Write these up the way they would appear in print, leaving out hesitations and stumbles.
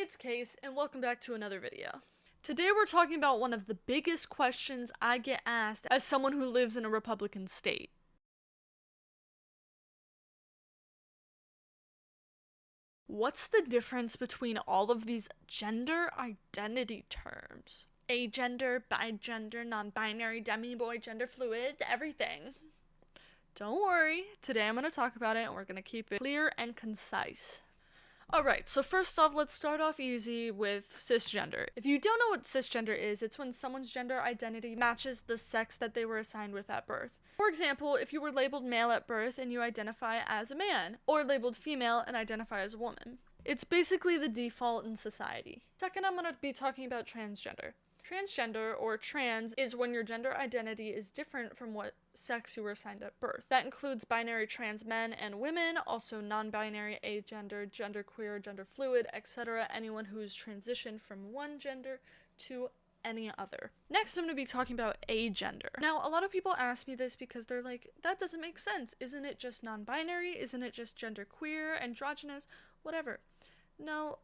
it's Case, and welcome back to another video. Today we're talking about one of the biggest questions I get asked as someone who lives in a Republican state. What's the difference between all of these gender identity terms? Agender, bigender, non-binary, demi-boy, genderfluid, everything. Don't worry, today I'm going to talk about it and we're going to keep it clear and concise. Alright, so first off, let's start off easy with cisgender. If you don't know what cisgender is, it's when someone's gender identity matches the sex that they were assigned with at birth. For example, if you were labeled male at birth and you identify as a man, or labeled female and identify as a woman. It's basically the default in society. Second, I'm going to be talking about transgender. Transgender, or trans, is when your gender identity is different from what sex you were assigned at birth. That includes binary trans men and women, also non-binary, agender, genderqueer, genderfluid, etc. Anyone who's transitioned from one gender to any other. Next, I'm going to be talking about agender. Now, a lot of people ask me this because they're like, that doesn't make sense. Isn't it just non-binary? Isn't it just genderqueer, androgynous, whatever? No.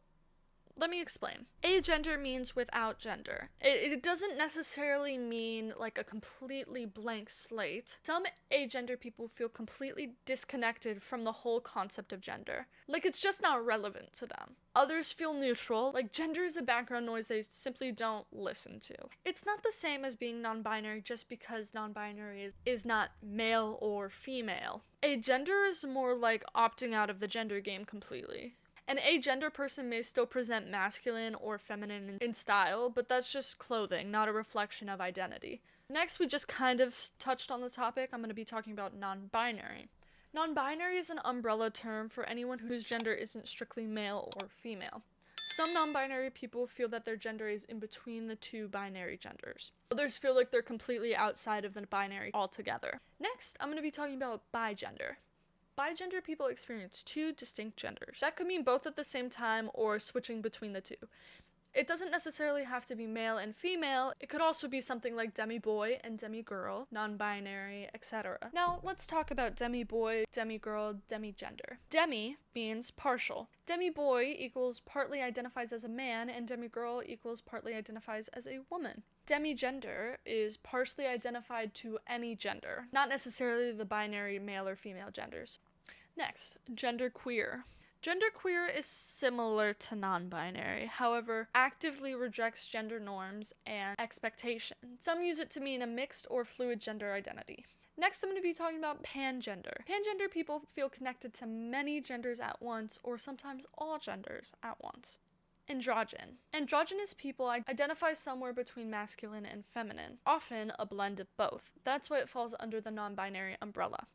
Let me explain. Agender means without gender. It doesn't necessarily mean like a completely blank slate. Some agender people feel completely disconnected from the whole concept of gender. Like it's just not relevant to them. Others feel neutral, like gender is a background noise they simply don't listen to. It's not the same as being non-binary just because non-binary is not male or female. Agender is more like opting out of the gender game completely. An agender person may still present masculine or feminine in style, but that's just clothing, not a reflection of identity. Next, we just kind of touched on the topic. I'm going to be talking about non-binary. Non-binary is an umbrella term for anyone whose gender isn't strictly male or female. Some non-binary people feel that their gender is in between the two binary genders. Others feel like they're completely outside of the binary altogether. Next, I'm going to be talking about bigender. Bigender people experience two distinct genders. That could mean both at the same time or switching between the two. It doesn't necessarily have to be male and female. It could also be something like demi-boy and demi-girl, non-binary, etc. Now, let's talk about demi-boy, demi-girl, demi-gender. Demi means partial. Demi-boy equals partly identifies as a man, and demi-girl equals partly identifies as a woman. Demi-gender is partially identified to any gender, not necessarily the binary male or female genders. Next, genderqueer. Genderqueer is similar to non-binary, however, actively rejects gender norms and expectations. Some use it to mean a mixed or fluid gender identity. Next, I'm going to be talking about pangender. Pangender people feel connected to many genders at once, or sometimes all genders at once. Androgyne. Androgynous people identify somewhere between masculine and feminine, often a blend of both. That's why it falls under the non-binary umbrella.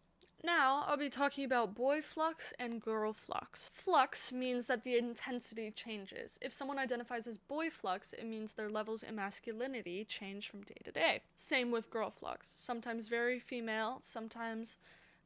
Now, I'll be talking about boyflux and girlflux. Flux means that the intensity changes. If someone identifies as boyflux, it means their levels in masculinity change from day to day. Same with girlflux. Sometimes very female, sometimes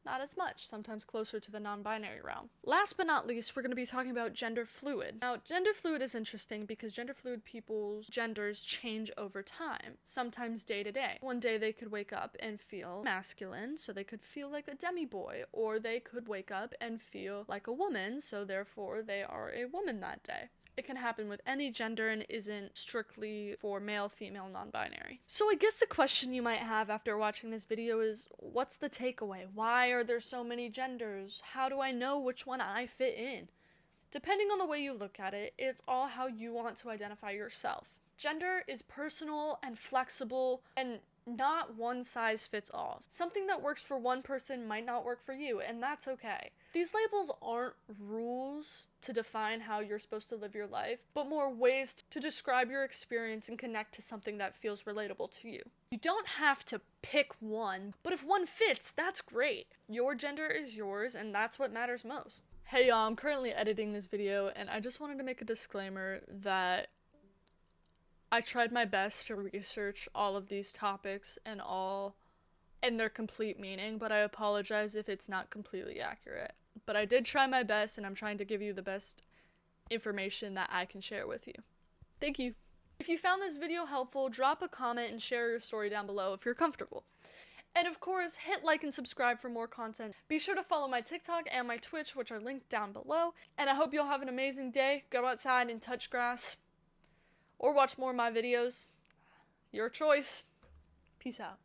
not as much, sometimes closer to the non-binary realm. Last but not least, we're going to be talking about gender fluid. Now, gender fluid is interesting because gender fluid people's genders change over time, sometimes day to day. One day they could wake up and feel masculine, so they could feel like a demi-boy, or they could wake up and feel like a woman, so therefore they are a woman that day. It can happen with any gender and isn't strictly for male, female, non-binary. So I guess the question you might have after watching this video is, what's the takeaway? Why are there so many genders? How do I know which one I fit in? Depending on the way you look at it, it's all how you want to identify yourself. Gender is personal and flexible and not one size fits all. Something that works for one person might not work for you, and that's okay. These labels aren't rules to define how you're supposed to live your life, but more ways to describe your experience and connect to something that feels relatable to you. You don't have to pick one, but if one fits, that's great. Your gender is yours, and that's what matters most. Hey y'all, I'm currently editing this video, and I just wanted to make a disclaimer that I tried my best to research all of these topics and their complete meaning, but I apologize if it's not completely accurate. But I did try my best, and I'm trying to give you the best information that I can share with you. Thank you. If you found this video helpful, drop a comment and share your story down below if you're comfortable. And of course, hit like and subscribe for more content. Be sure to follow my TikTok and my Twitch, which are linked down below. And I hope you'll have an amazing day. Go outside and touch grass. Or watch more of my videos. Your choice. Peace out.